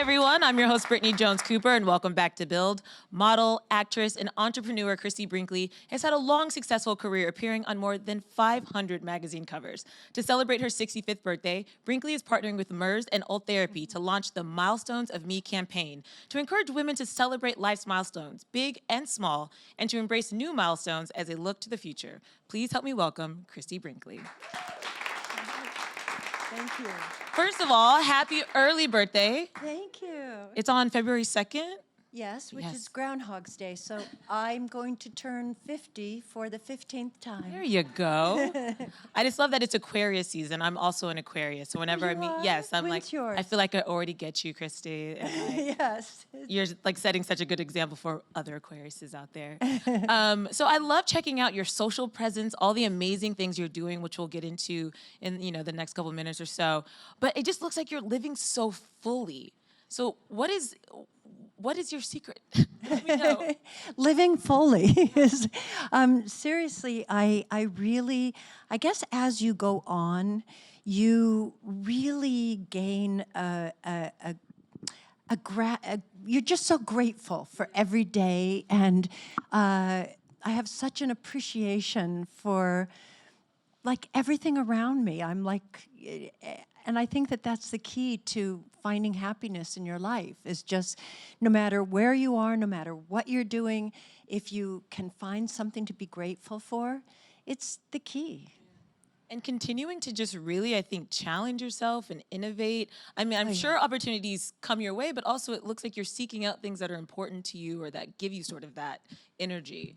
everyone. I'm your host, Brittany Jones-Cooper, and welcome back to Build. Model, actress, and entrepreneur Christie Brinkley has had a long, successful career appearing on more than 500 magazine covers. To celebrate her 65th birthday, Brinkley is partnering with MERS and Ultherapy to launch the Milestones of Me campaign to encourage women to celebrate life's milestones, big and small, and to embrace new milestones as they look to the future. Please help me welcome Christie Brinkley. Thank you. First of all, happy early birthday. Thank you. It's on February 2nd. Yes, which Yes. is Groundhog's Day. So I'm going to turn 50 for the 15th time. There you go. I just love that it's Aquarius season. I'm also an Aquarius. So whenever I meet, yes, I'm When's like, yours? I feel like I already get you, Christy. And like, Yes. you're like setting such a good example for other Aquariuses out there. So I love checking out your social presence, all the amazing things you're doing, which we'll get into in the next couple of minutes or so. But it just looks like you're living so fully. So what is your secret? Let me know. Living fully is, seriously, I really, I guess as you go on, you really gain you're just so grateful for every day. And I have such an appreciation for like everything around me. I'm like, and I think that that's the key to finding happiness in your life, is just no matter where you are, no matter what you're doing, if you can find something to be grateful for, it's the key. And continuing to just really, I think, challenge yourself and innovate. I mean, I'm sure opportunities come your way, but also it looks like you're seeking out things that are important to you or that give you sort of that energy.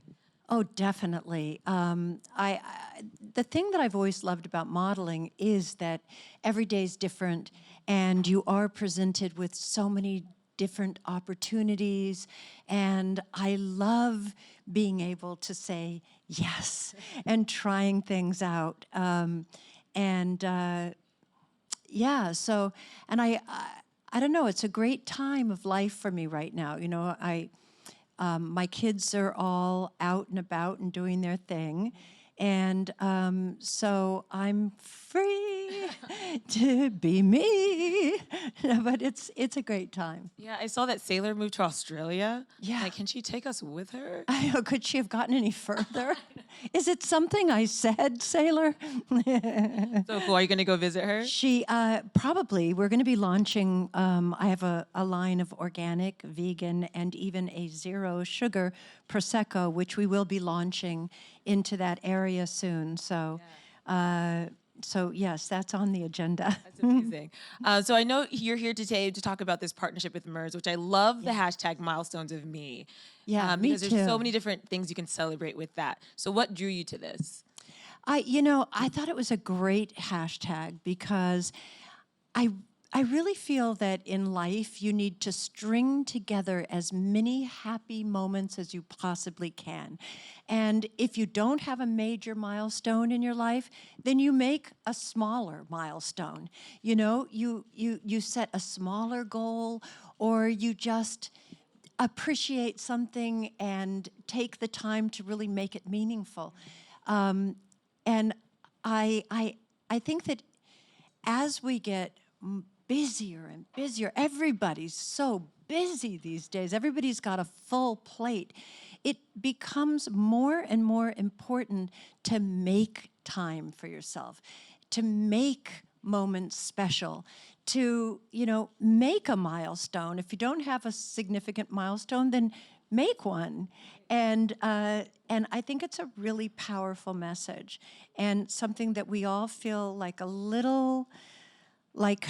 Oh, definitely. The thing that I've always loved about modeling is that every day is different, and you are presented with so many different opportunities, and I love being able to say yes and trying things out. Yeah, so, and I don't know, it's a great time of life for me right now. You know, my kids are all out and about and doing their thing. And so I'm free to be me. But it's a great time. Yeah, I saw that Sailor moved to Australia. Yeah. Like, can she take us with her? I know, could she have gotten any further? Is it something I said, Sailor? So cool. Are you going to go visit her? She, probably, we're going to be launching, I have a line of organic, vegan, and even a zero sugar Prosecco, which we will be launching into that area soon. So, so yes, that's on the agenda. That's amazing. So I know you're here today to talk about this partnership with MERS, which I love the hashtag Milestones of Me. Yeah, me because there's so too. many different things you can celebrate with that. So what drew you to this? I thought it was a great hashtag because I really feel that in life you need to string together as many happy moments as you possibly can. And if you don't have a major milestone in your life, then you make a smaller milestone. You know, you set a smaller goal, or you just appreciate something and take the time to really make it meaningful. And I think that as we get busier and busier, everybody's so busy these days, everybody's got a full plate, it becomes more and more important to make time for yourself, to make moments special, to, make a milestone. If you don't have a significant milestone, then make one. And I think it's a really powerful message, and something that we all feel like a little, like,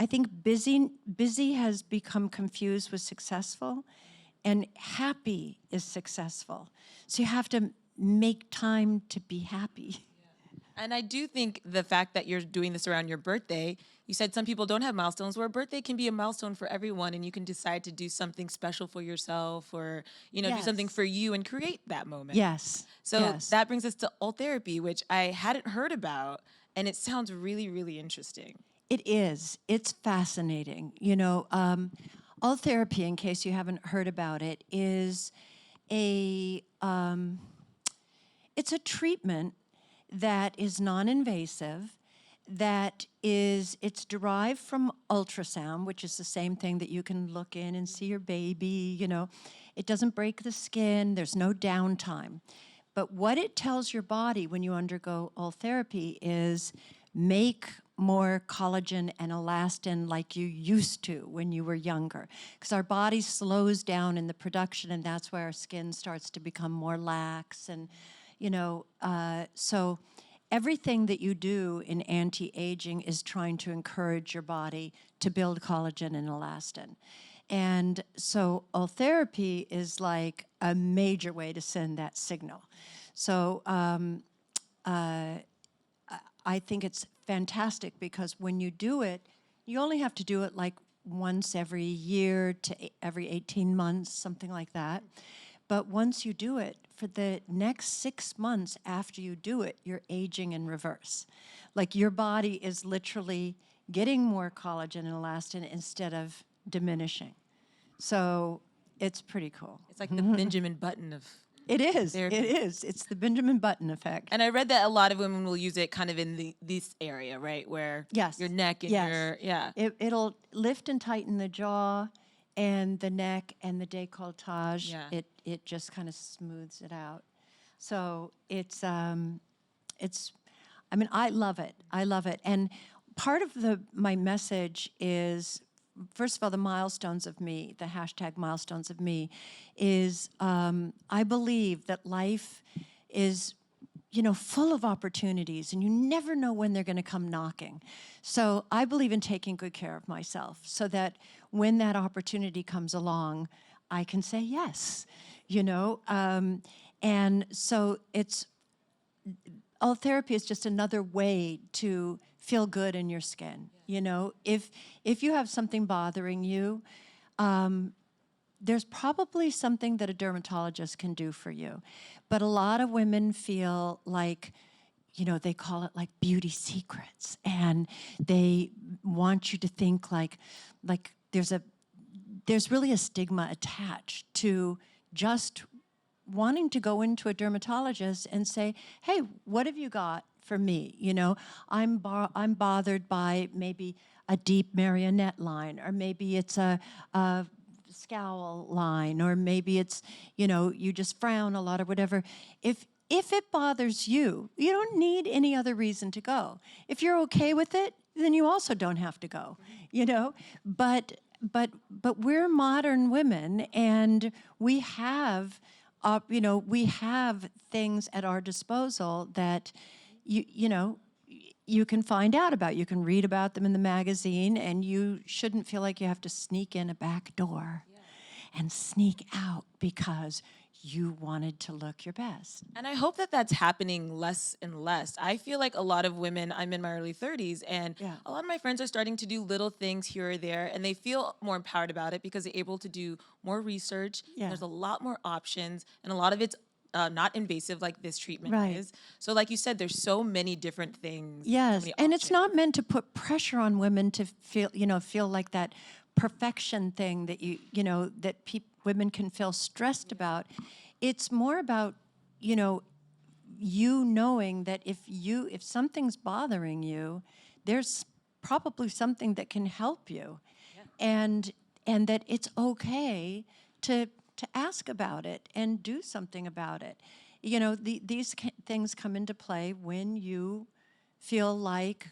I think busy has become confused with successful, and happy is successful. So you have to make time to be happy. And I do think the fact that you're doing this around your birthday, you said some people don't have milestones, where a birthday can be a milestone for everyone, and you can decide to do something special for yourself, or, do something for you and create that moment. Yes. So yes. that brings us to Ultherapy, which I hadn't heard about, and it sounds really, really interesting. It is. It's fascinating. Ultherapy, in case you haven't heard about it, is it's a treatment that is non-invasive, it's derived from ultrasound, which is the same thing that you can look in and see your baby, It doesn't break the skin, there's no downtime. But what it tells your body when you undergo Ultherapy is make more collagen and elastin like you used to when you were younger. Because our body slows down in the production, and that's why our skin starts to become more lax. And, so everything that you do in anti-aging is trying to encourage your body to build collagen and elastin. And so Ultherapy is like a major way to send that signal. So I think it's fantastic because when you do it, you only have to do it like once every year to every 18 months, something like that. But once you do it, for the next 6 months after you do it, you're aging in reverse. Like your body is literally getting more collagen and elastin instead of diminishing. So it's pretty cool. It's like the Benjamin Button of It is. therapy. It is. It's the Benjamin Button effect. And I read that a lot of women will use it kind of in this area, right? Where Yes. your neck and your, It'll lift and tighten the jaw and the neck and the décolletage. Yeah. It just kind of smooths it out. So it's I mean, I love it. I love it. And part of my message is, first of all, the milestones of me, the hashtag milestones of me, is I believe that life is, full of opportunities, and you never know when they're going to come knocking. So I believe in taking good care of myself so that when that opportunity comes along, I can say yes, and so Ultherapy is just another way to feel good in your skin. If you have something bothering you, there's probably something that a dermatologist can do for you. But a lot of women feel like, they call it like beauty secrets, and they want you to think like there's really a stigma attached to just wanting to go into a dermatologist and say, hey, what have you got for me? I'm bothered by maybe a deep marionette line, or maybe it's a scowl line, or maybe it's, you just frown a lot or whatever. If it bothers you, you don't need any other reason to go. If you're okay with it, then you also don't have to go, But we're modern women, and we have we have things at our disposal that you can find out about. You can read about them in the magazine, and you shouldn't feel like you have to sneak in a back door and sneak out because you wanted to look your best. And I hope that that's happening less and less. I feel like a lot of women, I'm in my early 30s, and a lot of my friends are starting to do little things here or there, and they feel more empowered about it because they're able to do more research. Yeah. There's a lot more options, and a lot of it's not invasive like this treatment Right. is. So like you said, there's so many different things. Yes, so many and it's options. not meant to put pressure on women to feel like that perfection thing that that women can feel stressed about. It's more about, you knowing that if something's bothering you, there's probably something that can help you, and that it's okay to ask about it and do something about it. These things come into play when you feel like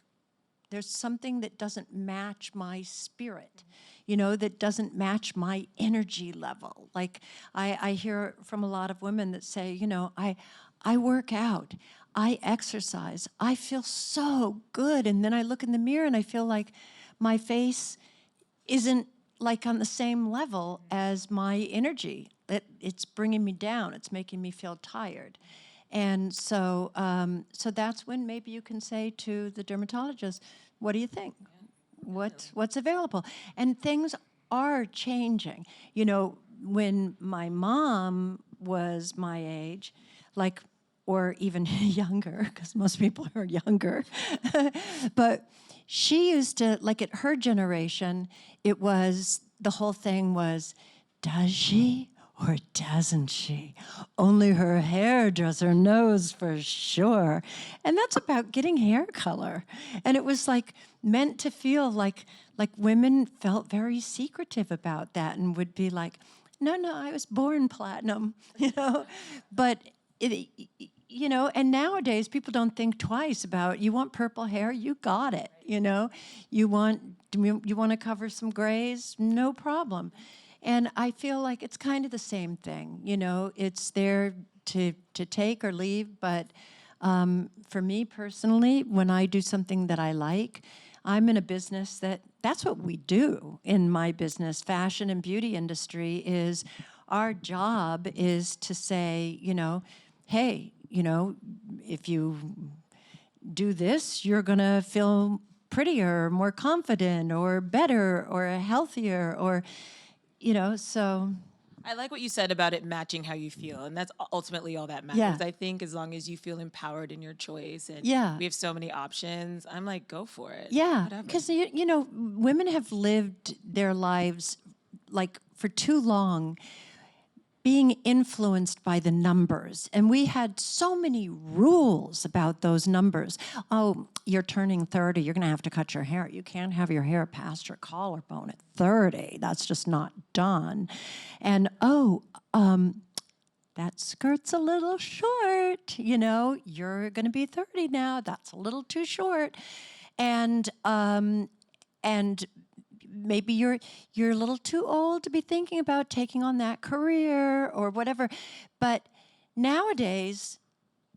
there's something that doesn't match my spirit, that doesn't match my energy level. Like I hear from a lot of women that say, I work out, I exercise, I feel so good. And then I look in the mirror and I feel like my face isn't like on the same level as my energy. It's bringing me down. It's making me feel tired. And so that's when maybe you can say to the dermatologist, what do you think? What's available? And things are changing. When my mom was my age, or even younger, because most people are younger, but she used to, at her generation, the whole thing was, does she or doesn't she? Only her hairdresser knows for sure. And that's about getting hair color. And it was like meant to feel like women felt very secretive about that and would be like, no, I was born platinum, But and nowadays people don't think twice about, you want purple hair, you got it, You want to cover some grays, no problem. And I feel like it's kind of the same thing, It's there to take or leave, but for me personally, when I do something that I like, I'm in a business that's what we do in my business. Fashion and beauty industry is, our job is to say, hey, if you do this, you're going to feel prettier, more confident, or better, or healthier, or, so. I like what you said about it matching how you feel, and that's ultimately all that matters. Yeah. I think as long as you feel empowered in your choice, and Yeah. we have so many options, I'm like, go for it. Yeah, Whatever. because, women have lived their lives, like, for too long being influenced by the numbers. And we had so many rules about those numbers. Oh, you're turning 30, you're going to have to cut your hair. You can't have your hair past your collarbone at 30. That's just not done. And, that skirt's a little short, you're going to be 30 now. That's a little too short. And maybe you're a little too old to be thinking about taking on that career or whatever. But nowadays,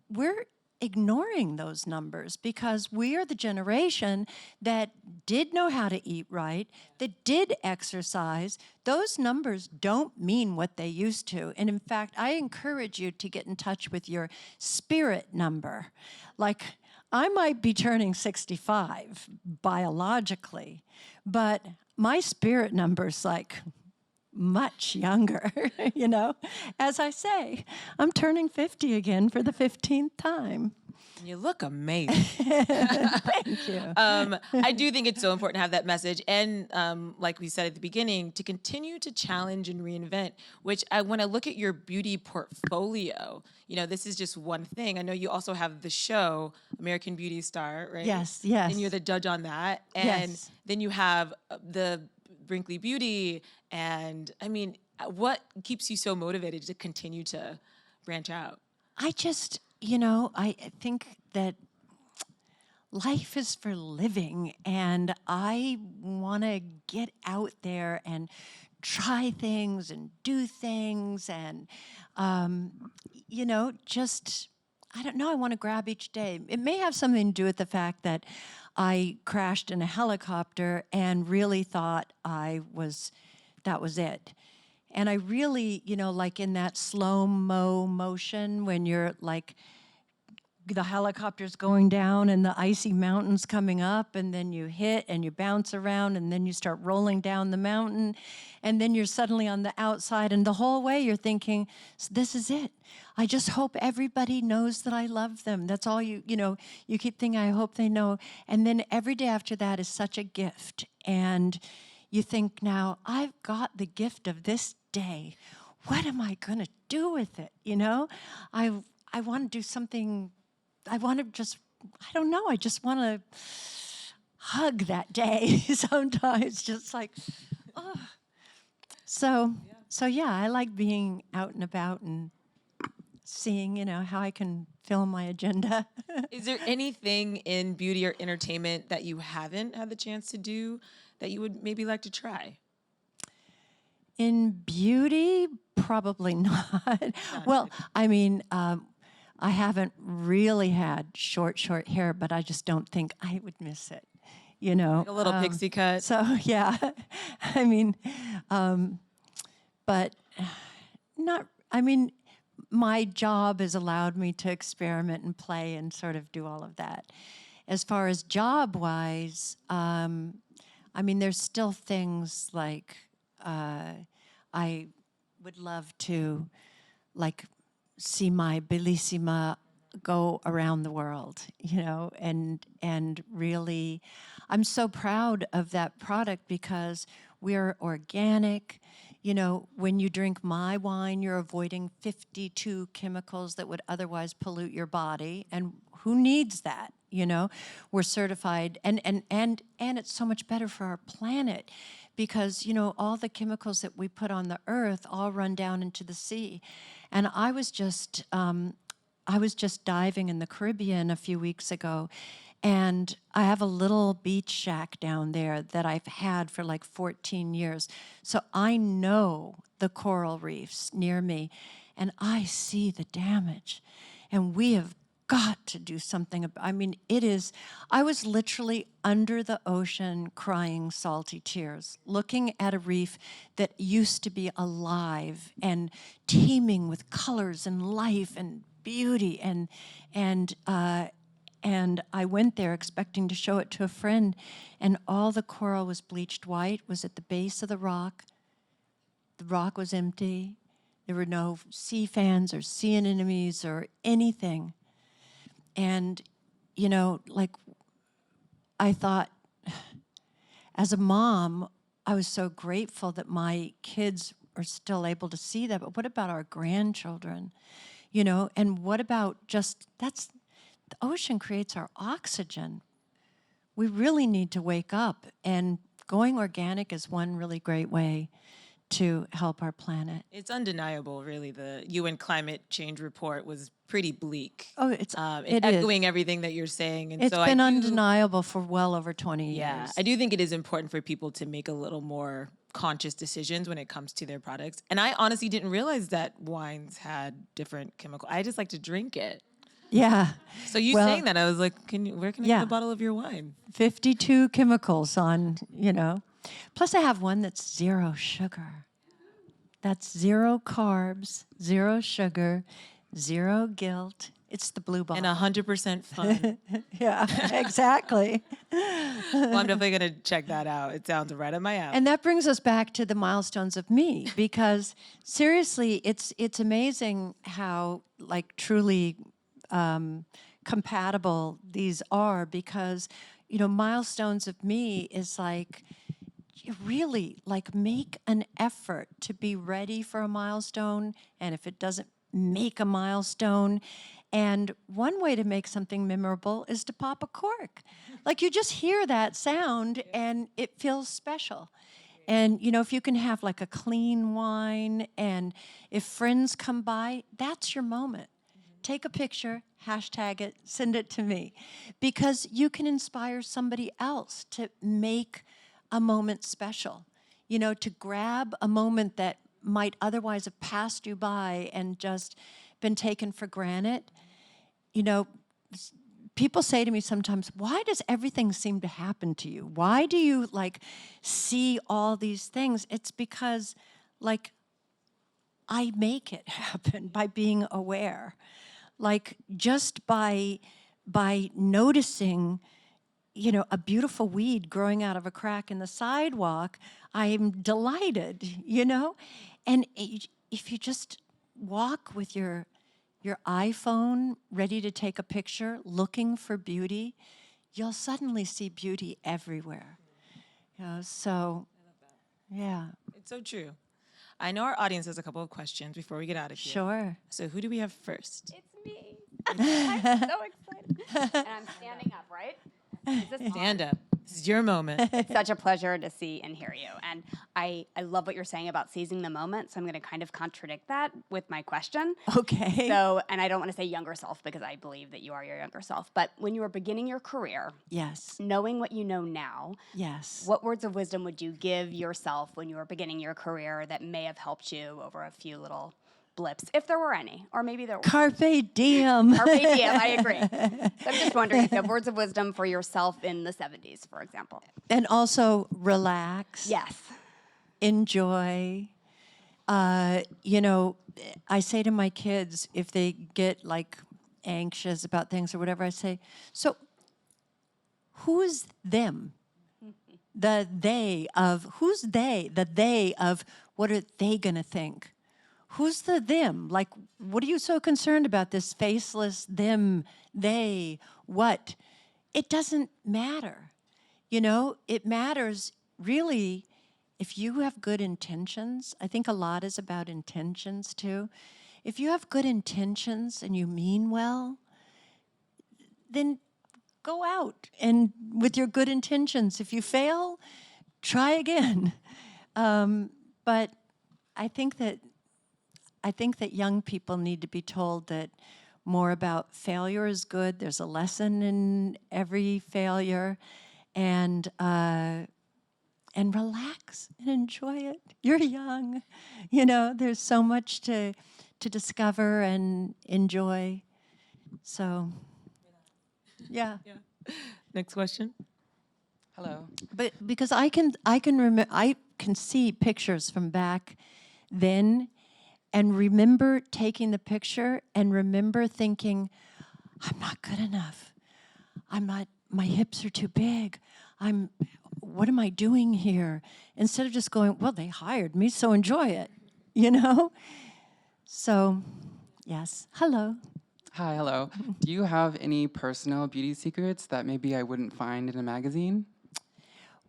we're ignoring those numbers because we are the generation that did know how to eat right, that did exercise. Those numbers don't mean what they used to. And in fact, I encourage you to get in touch with your spirit number. Like, I might be turning 65 biologically, but my spirit number's like much younger, As I say, I'm turning 50 again for the 15th time. You look amazing. Thank you. I do think it's so important to have that message, and like we said at the beginning, to continue to challenge and reinvent. Which when I look at your beauty portfolio, this is just one thing. I know you also have the show American Beauty Star, right? Yes. And you're the judge on that, and Yes. then you have the Brinkley Beauty. And I mean, what keeps you so motivated to continue to branch out? I just, I think that life is for living, and I want to get out there and try things and do things and, just, I don't know, I want to grab each day. It may have something to do with the fact that I crashed in a helicopter and really thought that was it. And I really, like in that slow-mo motion when you're like, the helicopter's going down and the icy mountain's coming up, and then you hit and you bounce around, and then you start rolling down the mountain, and then you're suddenly on the outside, and the whole way you're thinking, this is it. I just hope everybody knows that I love them. That's all you keep thinking, I hope they know. And then every day after that is such a gift. And you think, now, I've got the gift of this day. What am I going to do with it? I want to do something. I want to just, I don't know, I just want to hug that day sometimes, just like, oh. So yeah, I like being out and about and seeing, how I can fill my agenda. Is there anything in beauty or entertainment that you haven't had the chance to do that you would maybe like to try? In beauty, probably not. Well, I mean, I haven't really had short hair, but I just don't think I would miss it, Like a little pixie cut. So, yeah, I mean, but not, I mean, my job has allowed me to experiment and play and sort of do all of that. As far as job-wise, I mean, there's still things like I would love to, like, see my Bellissima go around the world, and really, I'm so proud of that product because we're organic, You know, when you drink my wine, you're avoiding 52 chemicals that would otherwise pollute your body. And who needs that? You know, we're certified, and it's so much better for our planet because, you know, all the chemicals that we put on the earth all run down into the sea. And I was just diving in the Caribbean a few weeks ago, and I have a little beach shack down there that I've had for like 14 years. So I know the coral reefs near me, and I see the damage. And we have got to do something about, I mean, I was literally under the ocean crying salty tears, looking at a reef that used to be alive and teeming with colors and life and beauty, and I went there expecting to show it to a friend, and all the coral was bleached white, was at the base of the rock. The rock was empty. There were no sea fans or sea anemones or anything. And, you know, like, I thought, as a mom, I was so grateful that my kids are still able to see that, but what about our grandchildren? You know, and what about the ocean creates our oxygen. We really need to wake up, and going organic is one really great way to help our planet. It's undeniable, really. The UN climate change report was pretty bleak. Oh, it is. Echoing everything that you're saying. And it's been undeniable for well over 20 years. Yeah, I do think it is important for people to make a little more conscious decisions when it comes to their products. And I honestly didn't realize that wines had different chemicals. I just like to drink it. Yeah. So saying that, I was like, where can I get a bottle of your wine? 52 chemicals on, you know. Plus I have one that's 0 sugar. That's 0 carbs, 0 sugar, 0 guilt. It's the blue bottle. And 100% fun. Yeah, exactly. Well, I'm definitely going to check that out. It sounds right up my alley. And that brings us back to the milestones of me, because seriously, it's amazing how, like, truly compatible these are, because, you know, milestones of me is like, you really, like, make an effort to be ready for a milestone, and if it doesn't, make a milestone. And one way to make something memorable is to pop a cork. Like, you just hear that sound and it feels special. And, you know, if you can have like a clean wine, and if friends come by, that's your moment. Take a picture, hashtag it, send it to me, because you can inspire somebody else to make a moment special. You know, to grab a moment that might otherwise have passed you by and just been taken for granted. You know, people say to me sometimes, why does everything seem to happen to you? Why do you, like, see all these things? It's because, like, I make it happen by being aware. Like, just by noticing, you know, a beautiful weed growing out of a crack in the sidewalk, I'm delighted, you know? And if you just walk with your iPhone ready to take a picture, looking for beauty, you'll suddenly see beauty everywhere. You know, so, yeah. It's so true. I know our audience has a couple of questions before we get out of here. Sure. So who do we have first? It's me. I'm so excited. And I'm standing up, right? Is this Stand up. This is your moment. It's such a pleasure to see and hear you. And I love what you're saying about seizing the moment. So I'm going to kind of contradict that with my question. Okay. So, and I don't want to say younger self, because I believe that you are your younger self. But when you were beginning your career, Yes. knowing what you know now, Yes. what words of wisdom would you give yourself when you were beginning your career that may have helped you over a few little blips, if there were any, or maybe there were? Carpe diem. Carpe diem, I agree. So I'm just wondering if you have words of wisdom for yourself in the 70s, for example. And also relax. Yes. Enjoy. You know, I say to my kids, if they get, like, anxious about things or whatever, I say, so who's them? The they of, who's they? The they of, what are they going to think? Who's the them? Like, what are you so concerned about, this faceless them, they, what? It doesn't matter. You know, it matters really if you have good intentions, I think a lot is about intentions too. If you have good intentions and you mean well, then go out and with your good intentions. If you fail, try again. But I think that young people need to be told that more about failure is good. There's a lesson in every failure, and relax and enjoy it. You're young, There's so much to discover and enjoy. So, yeah. Next question. Hello. But because I can see pictures from back then, and remember taking the picture and remember thinking, I'm not good enough. My hips are too big. What am I doing here? Instead of just going, well, they hired me, so enjoy it, So, yes. Hello. Hi, hello. Do you have any personal beauty secrets that maybe I wouldn't find in a magazine?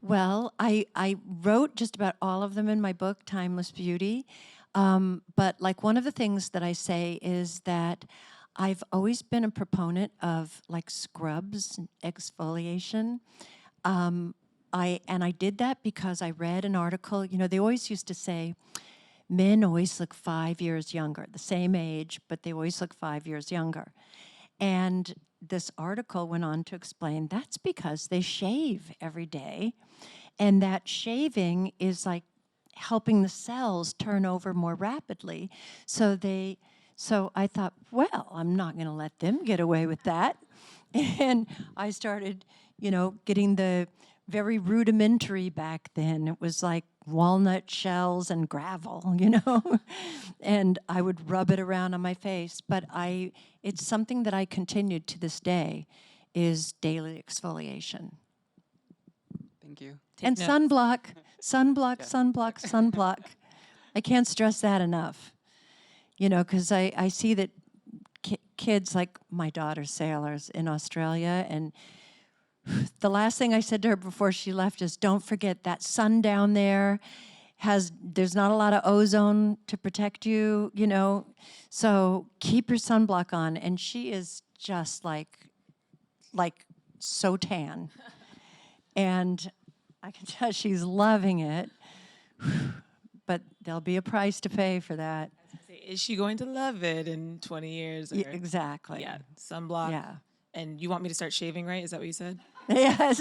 Well, I wrote just about all of them in my book, Timeless Beauty. But like one of the things that I say is that I've always been a proponent of like scrubs and exfoliation. I did that because I read an article. They always used to say men always look 5 years younger, the same age, but they always look 5 years younger. And this article went on to explain that's because they shave every day, and that shaving is like helping the cells turn over more rapidly. So I thought, well, I'm not going to let them get away with that. And I started, getting the very rudimentary back then. It was like walnut shells and gravel, and I would rub it around on my face. But it's something that I continued to this day, is daily exfoliation. Thank you. And notes. sunblock. I can't stress that enough. Because I see that kids, like my daughter's sailors in Australia, and the last thing I said to her before she left is, don't forget that sun down there there's not a lot of ozone to protect you, so keep your sunblock on. And she is just like so tan. And I can tell she's loving it, but there'll be a price to pay for that. Is she going to love it in 20 years? Or? Exactly. Yeah, sunblock. Yeah. And you want me to start shaving, right? Is that what you said? Yes.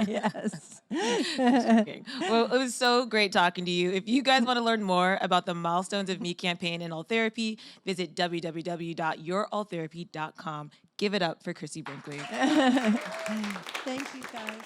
Yes. Okay. Well, it was so great talking to you. If you guys want to learn more about the Milestones of Me campaign and Ultherapy, visit www.yourultherapy.com. Give it up for Christie Brinkley. Thank you, guys.